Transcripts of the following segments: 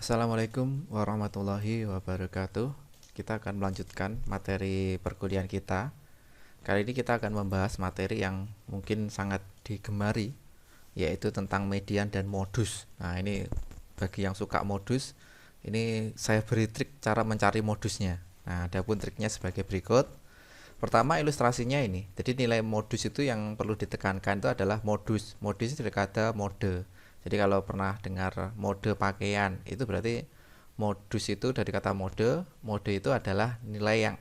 Assalamualaikum warahmatullahi wabarakatuh. Kita akan melanjutkan materi perkuliahan kita. Kali ini kita akan membahas materi yang mungkin sangat digemari, yaitu tentang median dan modus. Nah, ini bagi yang suka modus, ini saya beri trik cara mencari modusnya. Nah, adapun triknya sebagai berikut. Pertama, ilustrasinya ini. Jadi nilai modus itu yang perlu ditekankan itu adalah modus. Modus itu dari kata mode. Jadi kalau pernah dengar mode pakaian, itu berarti modus itu dari kata mode. Mode itu adalah nilai yang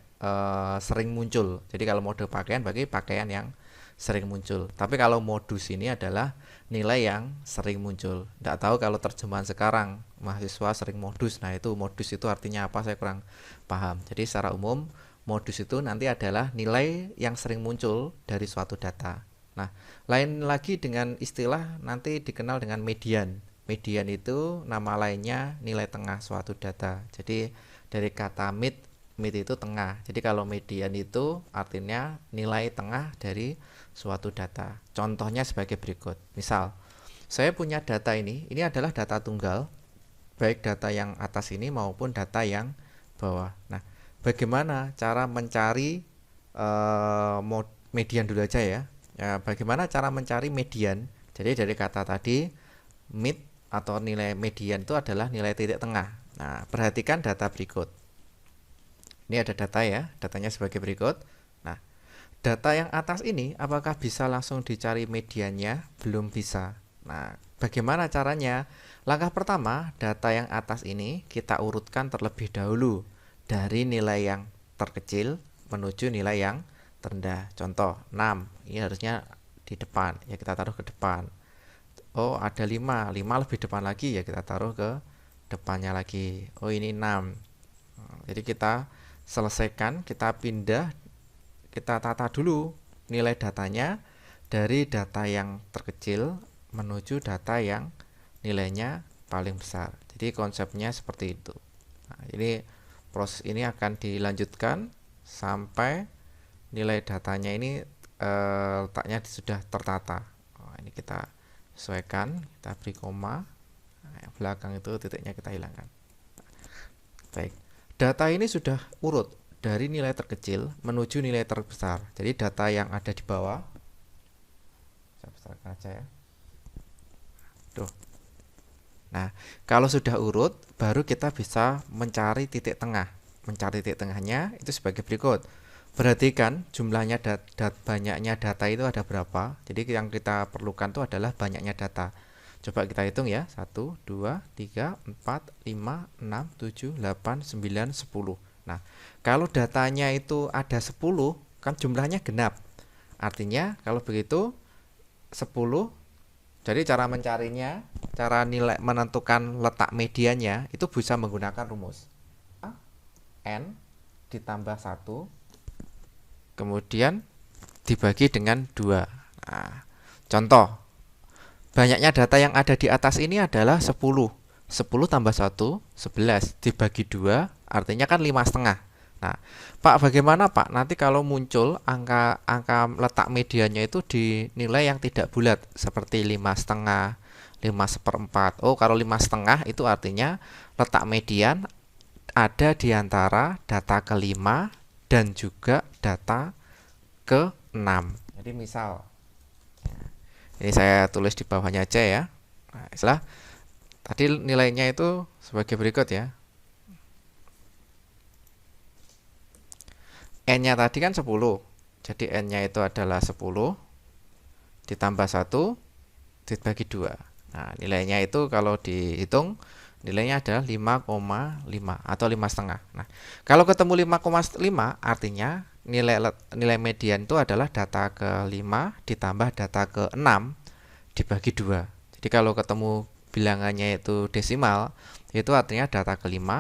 sering muncul. Jadi kalau mode pakaian bagi pakaian yang sering muncul. Tapi kalau modus ini adalah nilai yang sering muncul. Tidak tahu kalau terjemahan sekarang mahasiswa sering modus. Nah, itu modus itu artinya apa, saya kurang paham. Jadi secara umum modus itu nanti adalah nilai yang sering muncul dari suatu data. Nah, lain lagi dengan istilah nanti dikenal dengan median. Median itu nama lainnya nilai tengah suatu data. Jadi dari kata mid itu tengah. Jadi kalau median itu artinya nilai tengah dari suatu data. Contohnya sebagai berikut. Misal, saya punya data ini adalah data tunggal, baik data yang atas ini maupun data yang bawah. Nah, bagaimana cara mencari median dulu aja ya. Bagaimana cara mencari median? Jadi dari kata tadi mid atau nilai median itu adalah nilai titik tengah. Nah, perhatikan data berikut. Ini ada data ya, datanya sebagai berikut. Nah, data yang atas ini apakah bisa langsung dicari mediannya? Belum bisa. Nah, bagaimana caranya? Langkah pertama, data yang atas ini kita urutkan terlebih dahulu dari nilai yang terkecil menuju nilai yang terendah. Contoh 6, ini harusnya di depan, ya kita taruh ke depan. Oh, ada 5 lebih depan lagi, ya kita taruh ke depannya lagi. Oh, ini 6. Jadi kita selesaikan, kita pindah, kita tata dulu nilai datanya dari data yang terkecil menuju data yang nilainya paling besar. Jadi konsepnya seperti itu. Nah, ini proses ini akan dilanjutkan sampai nilai datanya ini letaknya sudah tertata. Ini kita sesuaikan, kita beri koma. Nah, yang belakang itu titiknya kita hilangkan. Baik, data ini sudah urut dari nilai terkecil menuju nilai terbesar. Jadi data yang ada di bawah, saya besarkan aja ya. Tuh. Nah, kalau sudah urut, baru kita bisa mencari titik tengah. Mencari titik tengahnya itu sebagai berikut. Perhatikan jumlahnya banyaknya data itu ada berapa. Jadi yang kita perlukan itu adalah banyaknya data. Coba kita hitung ya. 1, 2, 3, 4, 5, 6, 7, 8, 9, 10. Nah, kalau datanya itu ada 10, kan jumlahnya genap. Artinya kalau begitu 10. Jadi cara mencarinya, cara nilai menentukan letak mediannya itu bisa menggunakan rumus N ditambah 1 kemudian dibagi dengan 2. Nah, contoh, banyaknya data yang ada di atas ini adalah 10. 10 tambah 1, 11 dibagi 2 artinya kan 5,5. Nah, Pak, bagaimana Pak nanti kalau muncul angka letak mediannya itu di nilai yang tidak bulat seperti 5,5, 5/4. Oh, kalau 5,5 itu artinya letak median ada di antara data ke-5 dan juga data ke-6. Jadi misal, ini saya tulis di bawahnya aja ya. Nah, istilah tadi nilainya itu sebagai berikut ya. N-nya tadi kan 10. Jadi N-nya itu adalah 10 ditambah 1 dibagi 2. Nah, nilainya itu kalau dihitung nilainya adalah 5,5 atau 5,5. Nah, kalau ketemu 5,5 artinya nilai median itu adalah data ke-5 ditambah data ke-6 dibagi 2. Jadi kalau ketemu bilangannya itu desimal, itu artinya data ke-5,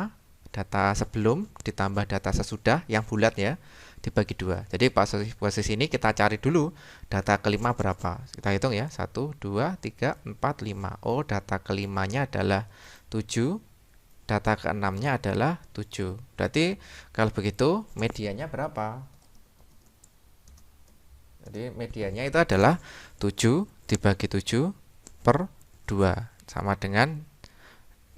data sebelum ditambah data sesudah yang bulat ya, dibagi 2. Jadi posisi ini kita cari dulu data ke-5 berapa. Kita hitung ya, 1, 2, 3, 4, 5. Oh, data ke-5-nya adalah 7, data ke-6-nya adalah 7. Berarti kalau begitu mediannya berapa? Jadi mediannya itu adalah 7 dibagi 7 per 2 sama dengan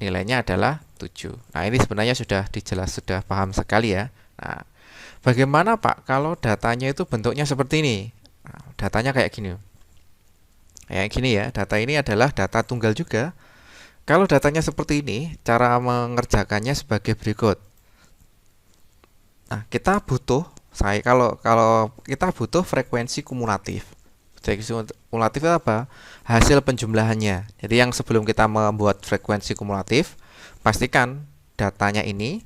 nilainya adalah 7. Nah, ini sebenarnya sudah sudah paham sekali ya. Nah, bagaimana Pak kalau datanya itu bentuknya seperti ini? Nah, datanya kayak gini. Kayak gini ya, data ini adalah data tunggal juga. Kalau datanya seperti ini, cara mengerjakannya sebagai berikut. Nah, kalau kita butuh frekuensi kumulatif. Frekuensi kumulatif itu apa? Hasil penjumlahannya. Jadi yang sebelum kita membuat frekuensi kumulatif, pastikan datanya ini.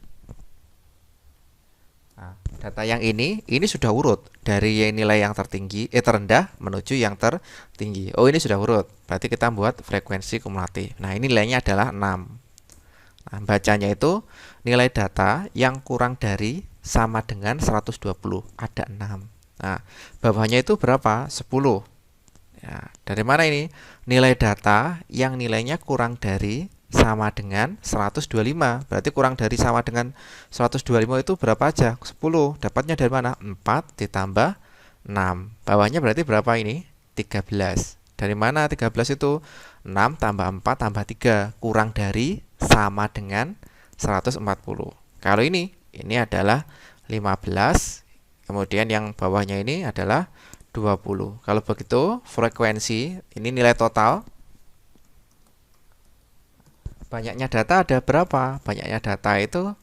Nah, data yang ini sudah urut dari nilai yang terendah menuju yang tertinggi. Oh, ini sudah urut. Berarti kita buat frekuensi kumulatif. Nah, ini nilainya adalah 6. Nah, bacanya itu nilai data yang kurang dari sama dengan 120. Ada 6. Nah, bawahnya itu berapa? 10. Ya, dari mana ini? Nilai data yang nilainya kurang dari sama dengan 125. Berarti kurang dari sama dengan 125 itu berapa aja? 10. Dapatnya dari mana? 4 ditambah 6. Bawahnya berarti berapa ini? 13. Dari mana 13 itu? 6 tambah 4 tambah 3. Kurang dari sama dengan 140. Kalau ini adalah 15. Kemudian yang bawahnya ini adalah 20. Kalau begitu, frekuensi, ini nilai total. Banyaknya data ada berapa? Banyaknya data itu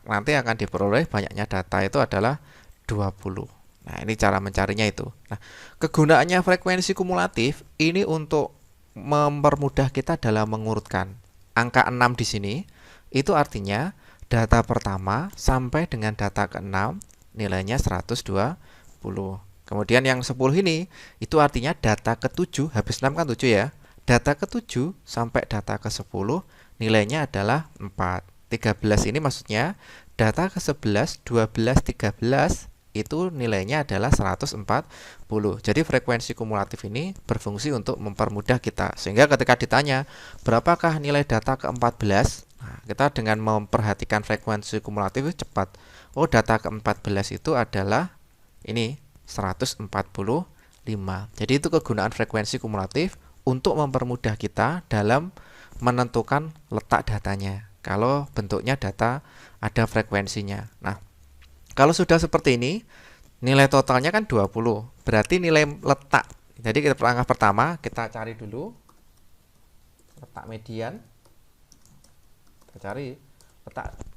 nanti akan diperoleh, banyaknya data itu adalah 20. Nah, ini cara mencarinya itu. Nah, kegunaannya frekuensi kumulatif ini untuk mempermudah kita dalam mengurutkan. Angka 6 di sini itu artinya data pertama sampai dengan data ke-6 nilainya 120. Kemudian yang 10 ini itu artinya data ke-7, habis 6 kan 7 ya. Data ke-7 sampai data ke-10 nilainya adalah 4. 13 ini maksudnya data ke-11, 12, 13 itu nilainya adalah 140. Jadi frekuensi kumulatif ini berfungsi untuk mempermudah kita. Sehingga ketika ditanya berapakah nilai data ke-14, nah, kita dengan memperhatikan frekuensi kumulatif itu cepat. Oh, data ke-14 itu adalah ini 145. Jadi itu kegunaan frekuensi kumulatif untuk mempermudah kita dalam menentukan letak datanya. Kalau bentuknya data ada frekuensinya. Nah, kalau sudah seperti ini, nilai totalnya kan 20. Berarti nilai letak. Jadi kita langkah pertama kita cari dulu letak median. Kita cari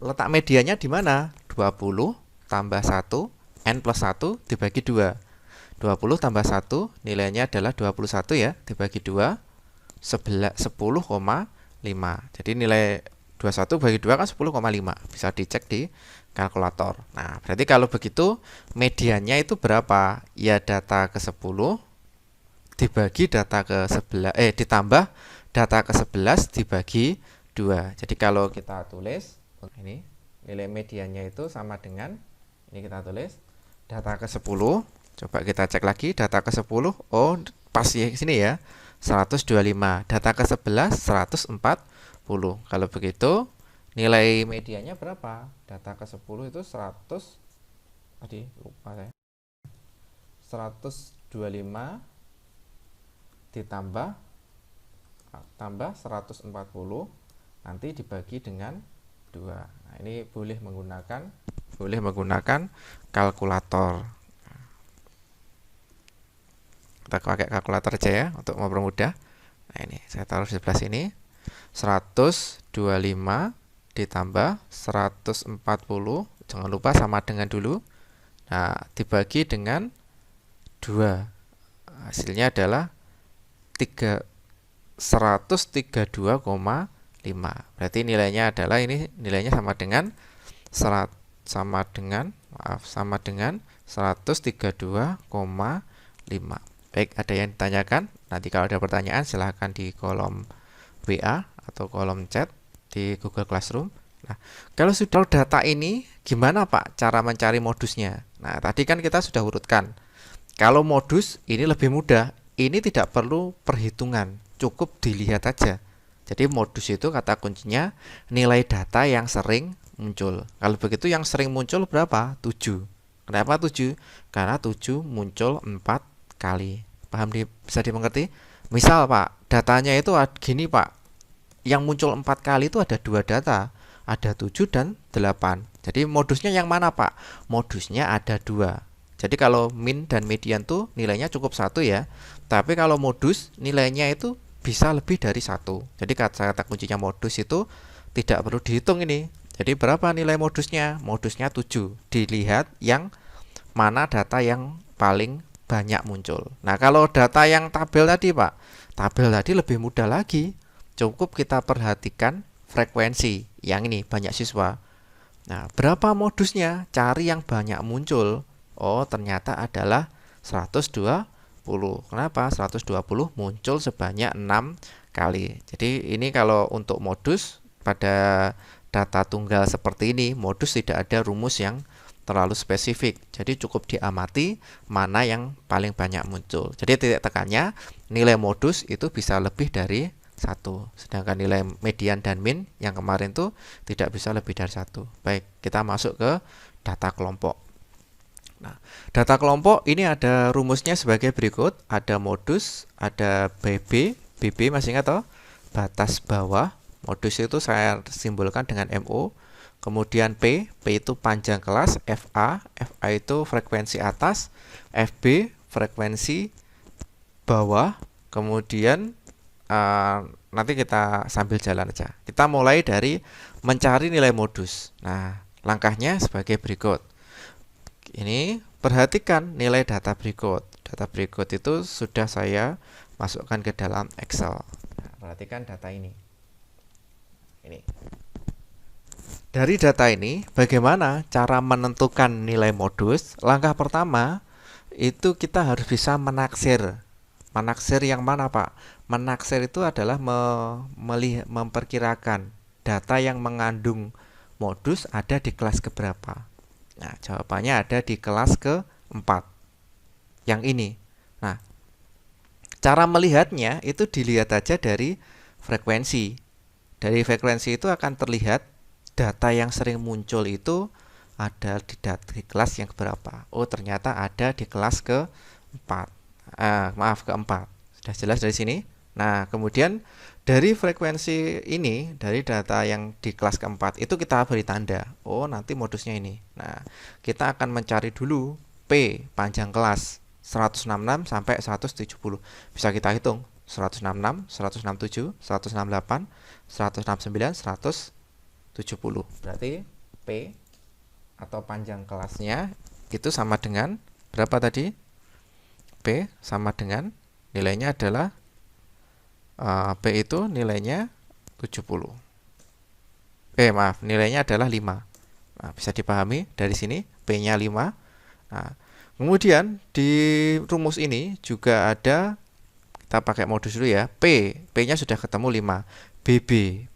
letak mediannya di mana? 20 tambah 1 N plus 1 dibagi 2. 20 tambah 1 nilainya adalah 21 ya, dibagi 2 10,5. Jadi nilai 21 bagi 2 kan 10,5. Bisa dicek di kalkulator. Nah, berarti kalau begitu mediannya itu berapa? Ya data ke-10 dibagi data ke-11 ditambah data ke-11 dibagi 2. Jadi kalau kita tulis ini nilai mediannya itu sama dengan ini kita tulis data ke-10. Coba kita cek lagi data ke-10. Oh, pas di sini ya. 125. Data ke-11 140. Kalau begitu nilai medianya berapa? Data ke-10 itu 100. Tadi lupa saya. 125 ditambah 140 nanti dibagi dengan 2. Nah, ini boleh menggunakan kalkulator. Kita pakai kalkulator aja ya untuk mempermudah. Nah, ini saya taruh di sebelah sini. 125 ditambah 140, jangan lupa sama dengan dulu. Nah, dibagi dengan 2. Hasilnya adalah 132,5. Berarti nilainya adalah ini nilainya sama dengan 132,5. Baik, ada yang ditanyakan? Nanti kalau ada pertanyaan silahkan di kolom WA atau kolom chat di Google Classroom. Nah, kalau sudah data ini gimana Pak cara mencari modusnya? Nah, tadi kan kita sudah urutkan. Kalau modus ini lebih mudah. Ini tidak perlu perhitungan, cukup dilihat aja. Jadi modus itu kata kuncinya nilai data yang sering muncul. Kalau begitu yang sering muncul berapa? 7. Kenapa 7? Karena 7 muncul 4 kali. Bisa dimengerti? Misal Pak, datanya itu gini Pak. yang muncul 4 kali itu ada 2 data, ada 7 dan 8. Jadi modusnya yang mana Pak? Modusnya ada 2. Jadi kalau min dan median tuh nilainya cukup 1 ya. Tapi kalau modus nilainya itu bisa lebih dari 1. Jadi kata kuncinya modus itu tidak perlu dihitung ini. Jadi berapa nilai modusnya? Modusnya 7. Dilihat yang mana data yang paling banyak muncul. Nah, kalau data yang tabel tadi Pak, tabel tadi lebih mudah lagi. Cukup kita perhatikan frekuensi. Yang ini banyak siswa. Nah, berapa modusnya? Cari yang banyak muncul. Oh, ternyata adalah 120. Kenapa? 120 muncul sebanyak 6 kali. Jadi ini kalau untuk modus pada data tunggal seperti ini, modus tidak ada rumus yang terlalu spesifik. Jadi cukup diamati mana yang paling banyak muncul. Jadi titik tekannya nilai modus itu bisa lebih dari 1. Sedangkan nilai median dan min yang kemarin tuh tidak bisa lebih dari 1. Baik, kita masuk ke data kelompok. Nah, data kelompok ini ada rumusnya sebagai berikut. Ada modus, ada BB. BB masih ingat toh? Batas bawah. Modus itu saya simbolkan dengan MO. Kemudian P itu panjang kelas. FA itu frekuensi atas. FB frekuensi bawah. Kemudian nanti kita sambil jalan aja. Kita mulai dari mencari nilai modus. Nah, langkahnya sebagai berikut. Ini perhatikan nilai data berikut. Data berikut itu sudah saya masukkan ke dalam Excel. Nah, perhatikan data ini. Ini. Dari data ini, bagaimana cara menentukan nilai modus? Langkah pertama, itu kita harus bisa menaksir. Menaksir yang mana, Pak? Menaksir itu adalah memperkirakan data yang mengandung modus ada di kelas keberapa. Nah, jawabannya ada di kelas ke-4. Yang ini. Nah, cara melihatnya itu dilihat aja dari frekuensi. Dari frekuensi itu akan terlihat data yang sering muncul itu ada di kelas yang berapa. Oh, ternyata ada di kelas ke-4. Ke-4. Sudah jelas dari sini? Nah, kemudian dari frekuensi ini, dari data yang di kelas keempat, itu kita beri tanda. Oh, nanti modusnya ini. Nah, kita akan mencari dulu P, panjang kelas, 166 sampai 170. Bisa kita hitung, 166, 167, 168, 169, 170. Berarti P atau panjang kelasnya itu sama dengan berapa tadi? P sama dengan nilainya adalah P itu nilainya 70. Nilainya adalah 5. Nah, bisa dipahami dari sini P-nya 5. Nah, kemudian di rumus ini juga ada, kita pakai modus dulu ya. P-nya sudah ketemu 5. BB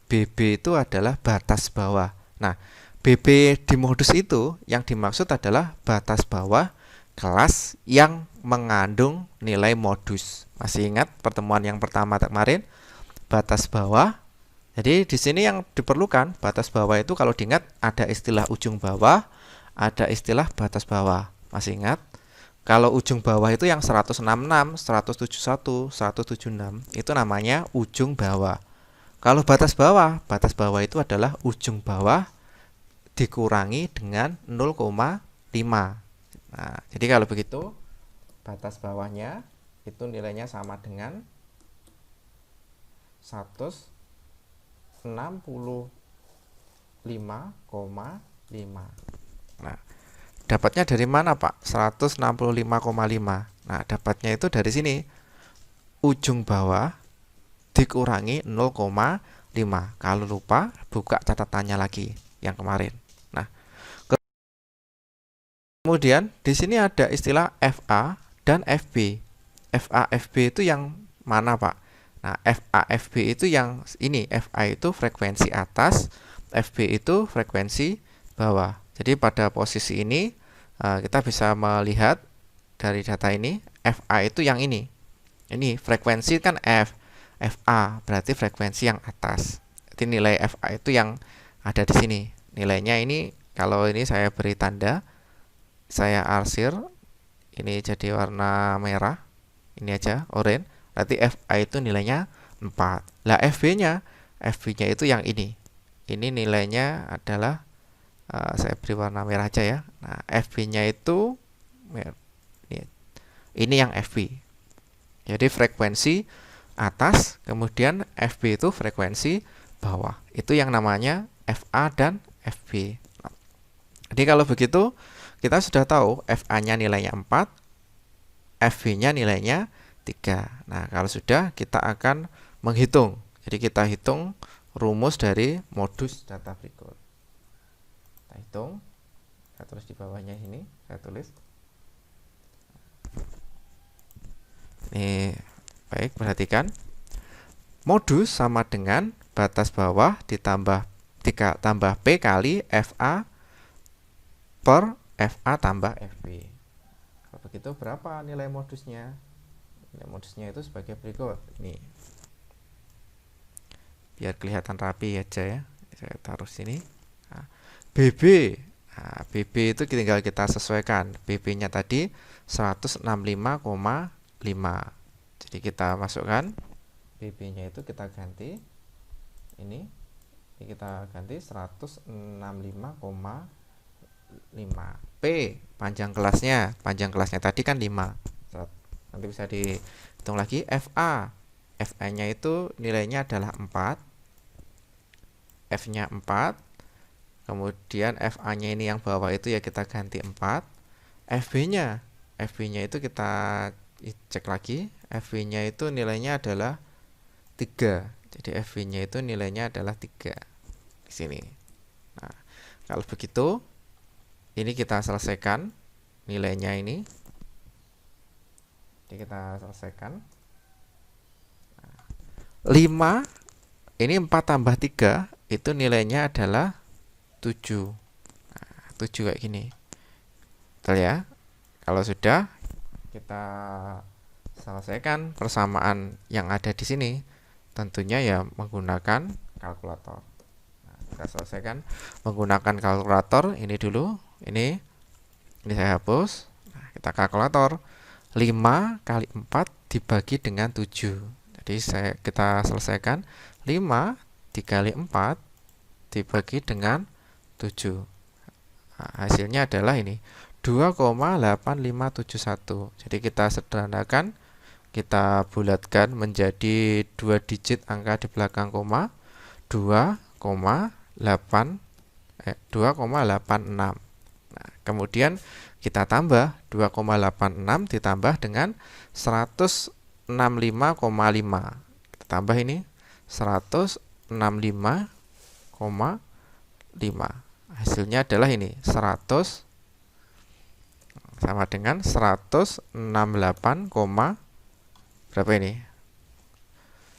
itu adalah batas bawah. Nah, BB di modus itu yang dimaksud adalah batas bawah kelas yang mengandung nilai modus. Masih ingat pertemuan yang pertama kemarin? Batas bawah. Jadi di sini yang diperlukan batas bawah itu kalau diingat ada istilah ujung bawah, ada istilah batas bawah. Masih ingat? Kalau ujung bawah itu yang 166, 171, 176 itu namanya ujung bawah. Kalau batas bawah itu adalah ujung bawah dikurangi dengan 0,5. Nah, jadi kalau begitu batas bawahnya itu nilainya sama dengan 165,5. Nah, dapatnya dari mana, Pak? 165,5. Nah, dapatnya itu dari sini. Ujung bawah dikurangi 0,5. Kalau lupa, buka catatannya lagi yang kemarin. Nah, kemudian di sini ada istilah FA dan FB. FA FB itu yang mana, Pak? Nah, FA FB itu yang ini. FA itu frekuensi atas, FB itu frekuensi bawah. Jadi pada posisi ini kita bisa melihat dari data ini, FA itu yang ini. Ini frekuensi kan F. FA berarti frekuensi yang atas. Jadi nilai FA itu yang ada di sini. Nilainya ini kalau ini saya beri tanda, saya arsir, ini jadi warna merah, ini aja oranye. Berarti FA itu nilainya 4. Lah FB-nya FB-nya itu yang ini. Ini nilainya adalah saya beri warna merah aja ya. Nah, FB-nya itu ini yang FB. Jadi frekuensi atas, kemudian FB itu frekuensi bawah. Itu yang namanya FA dan FB. Jadi kalau begitu kita sudah tahu FA-nya nilainya 4, FB-nya nilainya 3. Nah, kalau sudah kita akan menghitung. Jadi kita hitung rumus dari modus data berikut. Kita hitung. Saya tulis di bawahnya ini, saya tulis. Ini baik, perhatikan. Modus sama dengan batas bawah ditambah 3 tambah P kali FA per FA tambah FB. Kalau begitu berapa nilai modusnya? Nilai modusnya itu sebagai berikut. Ini. Biar kelihatan rapi aja ya. Saya taruh sini. Nah, BB. Nah, BB itu tinggal kita sesuaikan. BB-nya tadi 165,5. Jadi kita masukkan BB-nya itu kita ganti ini kita ganti 165,5. P panjang kelasnya tadi kan 5. Nanti bisa dihitung lagi. FA nya itu nilainya adalah 4. F-nya 4. Kemudian FA-nya ini yang bawah itu ya kita ganti 4. FB-nya itu kita cek lagi. FB-nya itu nilainya adalah 3. Jadi FB-nya itu nilainya adalah 3 di sini. Nah, kalau begitu ini kita selesaikan nilainya ini. Jadi kita selesaikan. Nah, 5 ini 4 tambah 3 itu nilainya adalah 7. Nah, 7 kayak gini. Betul ya? Kalau sudah kita selesaikan persamaan yang ada di sini, tentunya ya menggunakan kalkulator. Nah, kita selesaikan menggunakan kalkulator. Ini dulu, ini saya hapus. Nah, kita kalkulator 5 kali 4 dibagi dengan 7. Jadi kita selesaikan 5 dikali 4 dibagi dengan 7. Nah, hasilnya adalah ini 2,8571. Jadi kita sederhanakan, kita bulatkan menjadi 2 digit angka di belakang koma, 2,86. Nah, kemudian kita tambah 2,86 ditambah dengan 165,5. Kita tambah ini 165,5. Hasilnya adalah ini 100 sama dengan 168, berapa ini?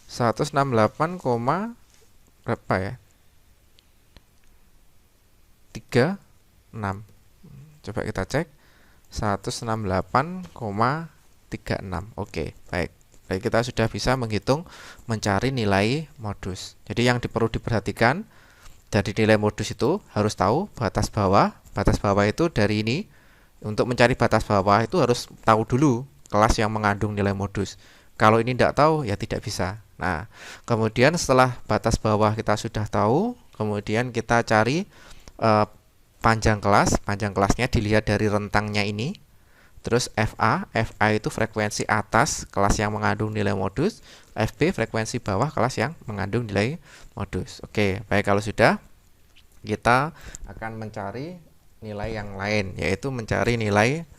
168, berapa ya? 36. Coba kita cek. 168,36. Oke, baik. Baik, kita sudah bisa menghitung mencari nilai modus. Jadi yang perlu diperhatikan dari nilai modus itu harus tahu batas bawah. Batas bawah itu dari ini. Untuk mencari batas bawah itu harus tahu dulu kelas yang mengandung nilai modus. Kalau ini tidak tahu ya tidak bisa. Nah, kemudian setelah batas bawah kita sudah tahu, kemudian kita cari panjang kelas. Panjang kelasnya dilihat dari rentangnya ini. Terus FA itu frekuensi atas kelas yang mengandung nilai modus. FB frekuensi bawah kelas yang mengandung nilai modus. Oke, baik, kalau sudah, kita akan mencari nilai yang lain, yaitu mencari nilai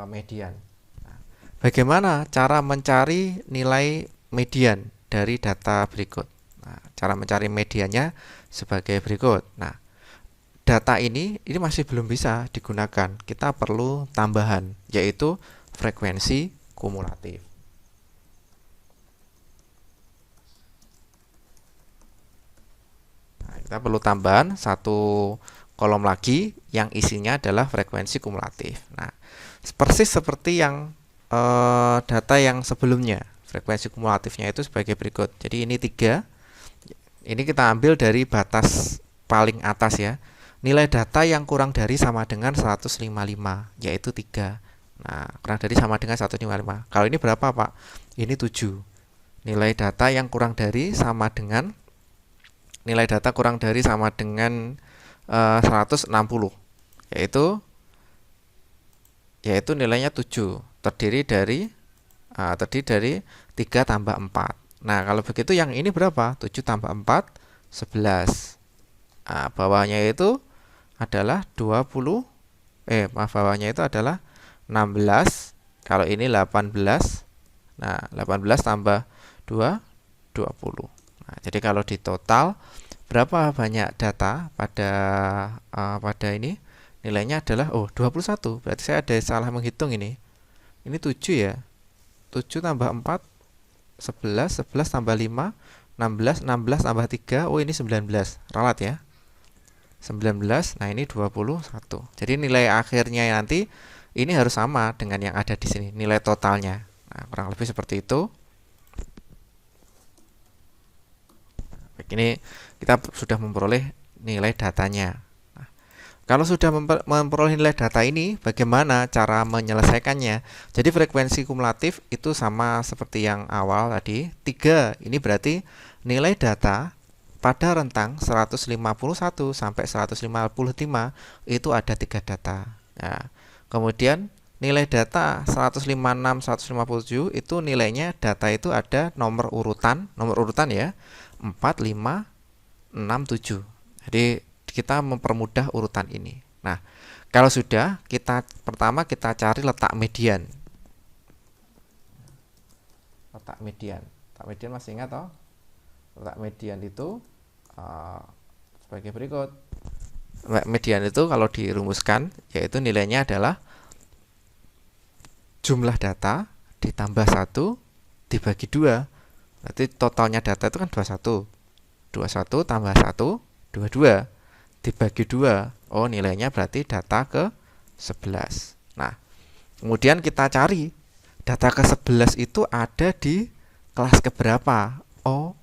median. Nah, bagaimana cara mencari nilai median dari data berikut? Nah, cara mencari mediannya sebagai berikut. Nah, data ini masih belum bisa digunakan. Kita perlu tambahan, yaitu frekuensi kumulatif. Nah, kita perlu tambahan satu kolom lagi yang isinya adalah frekuensi kumulatif. Nah, persis seperti yang data yang sebelumnya. Frekuensi kumulatifnya itu sebagai berikut. Jadi ini 3. Ini kita ambil dari batas paling atas ya. Nilai data yang kurang dari sama dengan 155, yaitu 3. Nah, kurang dari sama dengan 155. Kalau ini berapa, Pak? Ini 7. Nilai data yang kurang dari sama dengan nilai data kurang dari sama dengan 160, yaitu nilainya 7, terdiri dari 3 tambah 4. Nah, kalau begitu yang ini berapa? 7 tambah 4, 11. Nah, bawahnya itu adalah 20, bawahnya itu adalah 16. Kalau ini 18. Nah, 18 tambah 2, 20. Nah, jadi kalau di total berapa banyak data pada ini? Nilainya adalah 21. Berarti saya ada salah menghitung ini. Ini 7 ya. 7 tambah 4, 11, 11 tambah 5, 16, 16 tambah 3. Oh, ini 19. Ralat ya. 19. Nah, ini 21. Jadi nilai akhirnya nanti ini harus sama dengan yang ada di sini, nilai totalnya. Nah, kurang lebih seperti itu. Ini kita sudah memperoleh nilai datanya. Nah, kalau sudah memperoleh nilai data ini, bagaimana cara menyelesaikannya? Jadi frekuensi kumulatif itu sama seperti yang awal tadi, 3. Ini berarti nilai data pada rentang 151 sampai 155 itu ada 3 data. Nah, kemudian nilai data 156, 157 itu nilainya data itu ada nomor urutan ya. 4, 5, 6, 7. Jadi kita mempermudah urutan ini. Nah, kalau sudah, pertama kita cari letak median. Letak median masih ingat toh? Letak median itu sebagai berikut. Median itu kalau dirumuskan yaitu nilainya adalah jumlah data ditambah 1 dibagi 2. Berarti totalnya data itu kan 21. 21 tambah 1, 22. Dibagi 2. Oh, nilainya berarti data ke 11. Nah, kemudian kita cari data ke 11 itu ada di kelas keberapa. Oh,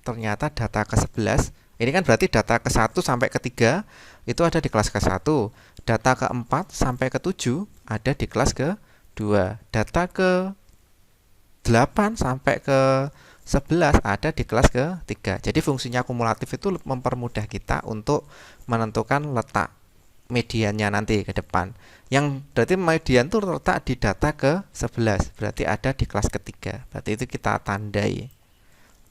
ternyata data ke 11. Ini kan berarti data ke 1 sampai ke 3 itu ada di kelas ke 1. Data ke 4 sampai ke 7 ada di kelas ke 2. Data ke 8 sampai ke 11 ada di kelas ke-3. Jadi fungsinya kumulatif itu mempermudah kita untuk menentukan letak mediannya nanti ke depan. Yang berarti median itu terletak di data ke-11. Berarti ada di kelas ke-3. Berarti itu kita tandai.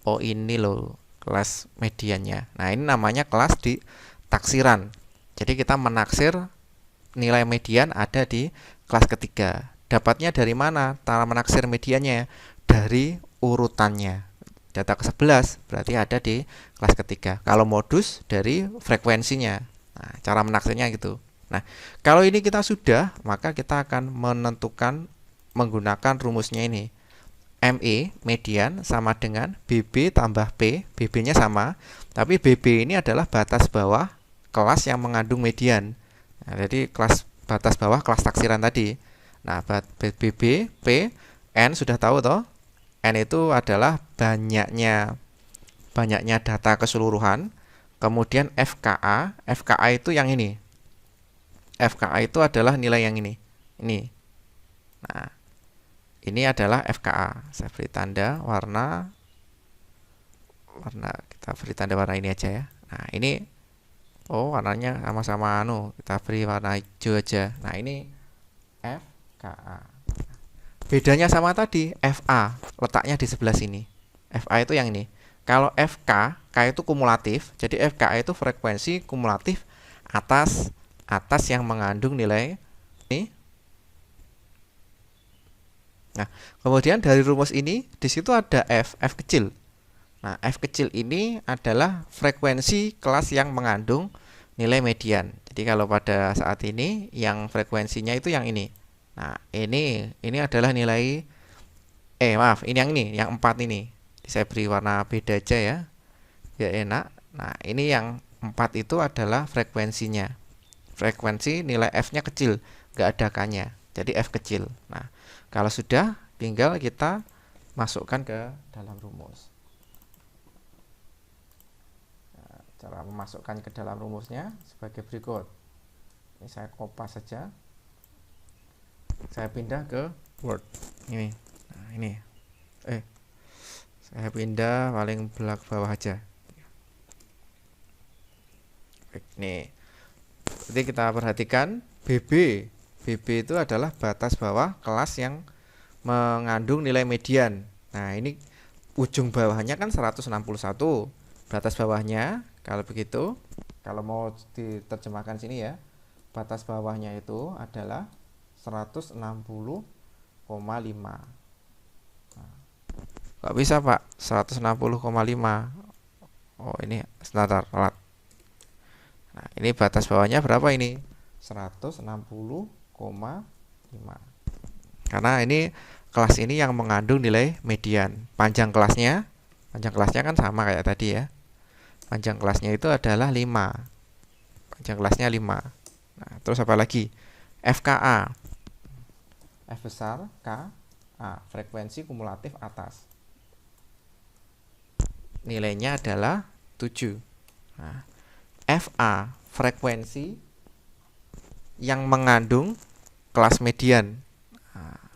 Oh, ini loh kelas mediannya. Nah, ini namanya kelas di taksiran. Jadi kita menaksir nilai median ada di kelas ke-3. Dapatnya dari mana? Cara menaksir mediannya dari urutannya. Data ke-11 berarti ada di kelas ke-3. Kalau modus dari frekuensinya. Nah, cara menaksirnya gitu. Nah, kalau ini kita sudah, maka kita akan menentukan menggunakan rumusnya ini. ME median sama dengan BB tambah P. BB-nya sama, tapi BB ini adalah batas bawah kelas yang mengandung median. Nah, jadi kelas batas bawah kelas taksiran tadi. Nah, BB, P, N sudah tahu toh? N itu adalah banyaknya data keseluruhan. Kemudian FKA itu yang ini. FKA itu adalah nilai yang ini. Ini. Nah, ini adalah FKA. Saya beri tanda warna. Kita beri tanda warna ini aja ya. Nah, ini warnanya sama-sama kita beri warna hijau aja. Nah, ini FKA. Bedanya sama tadi, FA letaknya di sebelah sini. FA itu yang ini. Kalau FK, K itu kumulatif. Jadi FKA itu frekuensi kumulatif atas yang mengandung nilai ini. Nah, kemudian dari rumus ini di situ ada F kecil. Nah, F kecil ini adalah frekuensi kelas yang mengandung nilai median. Jadi kalau pada saat ini yang frekuensinya itu yang ini. Nah, ini adalah nilai ini yang 4 ini. Saya beri warna beda aja ya. Biar enak. Nah, ini yang 4 itu adalah frekuensinya. Frekuensi nilai F-nya kecil, nggak ada K-nya. Jadi F kecil. Nah, kalau sudah tinggal kita masukkan ke dalam rumus. Nah, cara memasukkan ke dalam rumusnya sebagai berikut. Ini saya kopas saja. Saya pindah ke Word ini. Nah, ini saya pindah paling belakang bawah aja. Nih, jadi kita perhatikan BB. BB itu adalah batas bawah kelas yang mengandung nilai median. Nah, ini ujung bawahnya kan 161. Batas bawahnya kalau begitu, kalau mau diterjemahkan sini ya, batas bawahnya itu adalah 160,5. Nah, kok bisa Pak 160,5? Oh ini standar alat. Nah ini batas bawahnya berapa ini? 160,5. Karena ini kelas ini yang mengandung nilai median. Panjang kelasnya kan sama kayak tadi ya. Panjang kelasnya itu adalah 5. Panjang kelasnya 5. Nah, terus apa lagi? FKA. F besar, K, A. Frekuensi kumulatif atas. Nilainya adalah 7. Nah, FA. Frekuensi yang mengandung kelas median. Nah,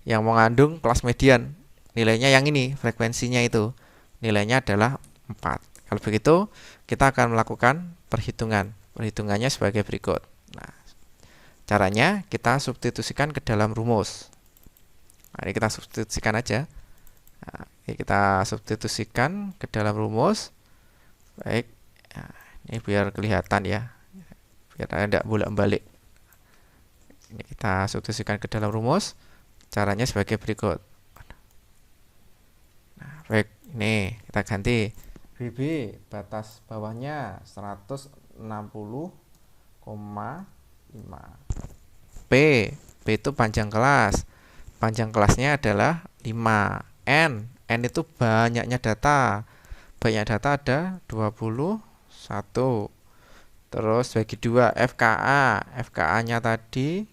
yang mengandung kelas median. Nilainya yang ini, frekuensinya itu. Nilainya adalah 4. Kalau begitu, kita akan melakukan perhitungan. Perhitungannya sebagai berikut. Nah, caranya kita substitusikan ke dalam rumus. Nah, ini kita substitusikan aja. Nah, kita substitusikan ke dalam rumus. Baik, nah, ini biar kelihatan ya, biar tidak bolak-balik. Ini kita substitusikan ke dalam rumus. Caranya sebagai berikut. Nah, baik, ini kita ganti. BB batas bawahnya 160,5. P itu panjang kelas. Panjang kelasnya adalah 5. N itu banyaknya data. Banyak data ada 21. Terus bagi 2 FKA. FKA-nya tadi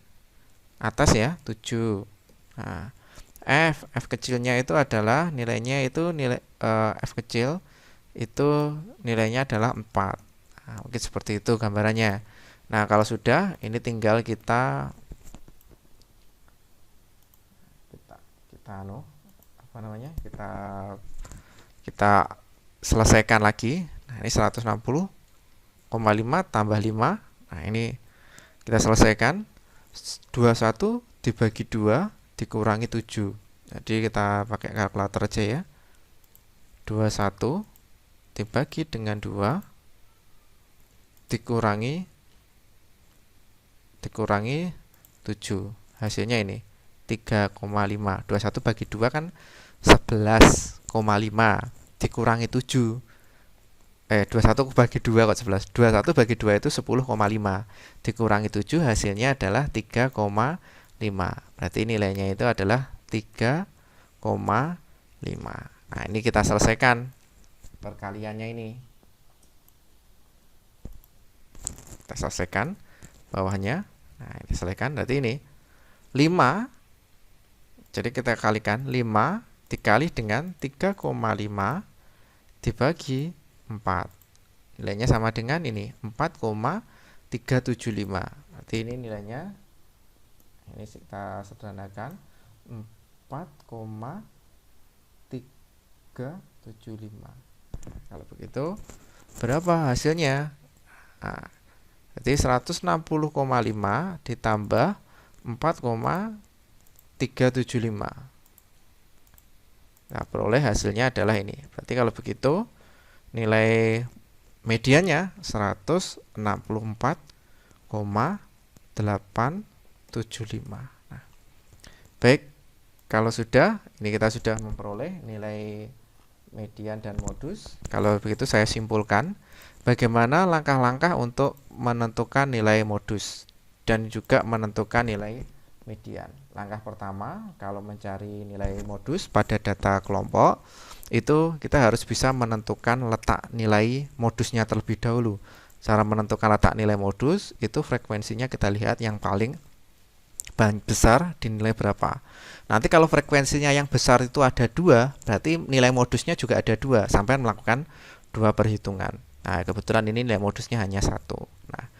atas ya, 7. Nah, F kecilnya itu adalah nilainya itu F kecil itu nilainya adalah 4. Nah, mungkin seperti itu gambarannya. Nah, kalau sudah, ini tinggal kita kita selesaikan lagi. Nah, ini 160,5 tambah 5. Nah, ini kita selesaikan. 21 dibagi 2 dikurangi 7. Jadi kita pakai kalkulator aja ya. 21 dibagi dengan 2 dikurangi 7. Hasilnya ini 3,5. 21 bagi 2 kan 11,5 dikurangi 7. 21 bagi 2 kok 11. 21 bagi 2 itu 10,5 dikurangi 7 hasilnya adalah 3,5. Berarti nilainya itu adalah 3,5. Nah, ini kita selesaikan perkaliannya ini. Kita selesaikan bawahnya. Nah, ini selesaikan berarti ini 5. Jadi kita kalikan 5 dikali dengan 3,5 dibagi 4. Nilainya sama dengan ini 4,375. Berarti ini nilainya, ini kita sederhanakan, 4,375. Kalau begitu berapa hasilnya? Nah, jadi 160,5 ditambah 4,375. Nah, peroleh hasilnya adalah ini. Berarti kalau begitu nilai mediannya 164,875. Nah, baik, kalau sudah, ini kita sudah memperoleh nilai median dan modus. Kalau begitu saya simpulkan bagaimana langkah-langkah untuk menentukan nilai modus dan juga menentukan nilai median. Langkah pertama, kalau mencari nilai modus pada data kelompok, itu kita harus bisa menentukan letak nilai modusnya terlebih dahulu. Cara menentukan letak nilai modus itu frekuensinya kita lihat yang paling besar dinilai berapa. Nanti kalau frekuensinya yang besar itu ada 2, berarti nilai modusnya juga ada 2, sampai melakukan 2 perhitungan. Nah, kebetulan ini nilai modusnya hanya 1. Nah,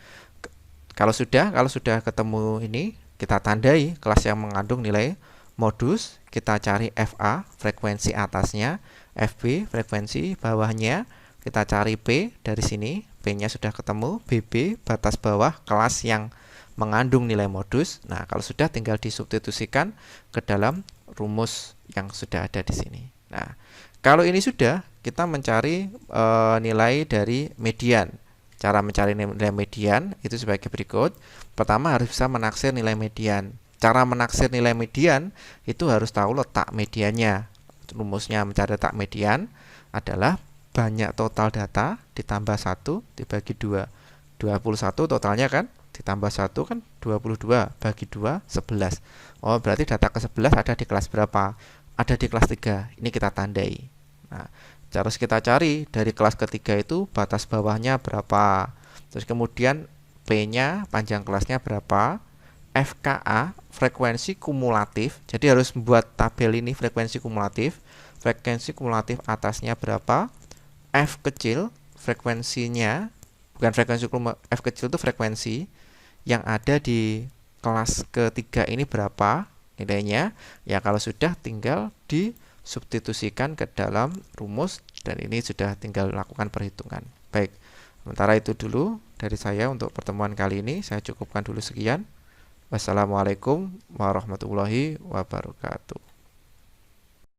kalau sudah ketemu ini, kita tandai kelas yang mengandung nilai modus, kita cari FA, frekuensi atasnya, FB, frekuensi bawahnya, kita cari P dari sini. P-nya sudah ketemu, BB batas bawah kelas yang mengandung nilai modus. Nah, kalau sudah tinggal disubstitusikan ke dalam rumus yang sudah ada di sini. Nah, kalau ini sudah, kita mencari nilai dari median. Cara mencari nilai median itu sebagai berikut. Pertama harus bisa menaksir nilai median. Cara menaksir nilai median itu harus tahu letak mediannya. Rumusnya mencari letak median adalah banyak total data ditambah 1 dibagi 2. 21 totalnya kan, ditambah 1 kan 22, bagi 2, 11. Oh, berarti data ke-11 ada di kelas berapa? Ada di kelas 3. Ini kita tandai. Nah, harus kita cari dari kelas ketiga itu batas bawahnya berapa. Terus kemudian P-nya, panjang kelasnya berapa. FKA, frekuensi kumulatif. Jadi harus membuat tabel ini frekuensi kumulatif. Frekuensi kumulatif atasnya berapa. F kecil, frekuensinya, bukan frekuensi F kecil itu frekuensi yang ada di kelas ketiga ini berapa nilainya. Ya, kalau sudah tinggal disubstitusikan ke dalam rumus dan ini sudah tinggal lakukan perhitungan. Baik, sementara itu dulu dari saya untuk pertemuan kali ini. Saya cukupkan dulu sekian. Wassalamualaikum warahmatullahi wabarakatuh.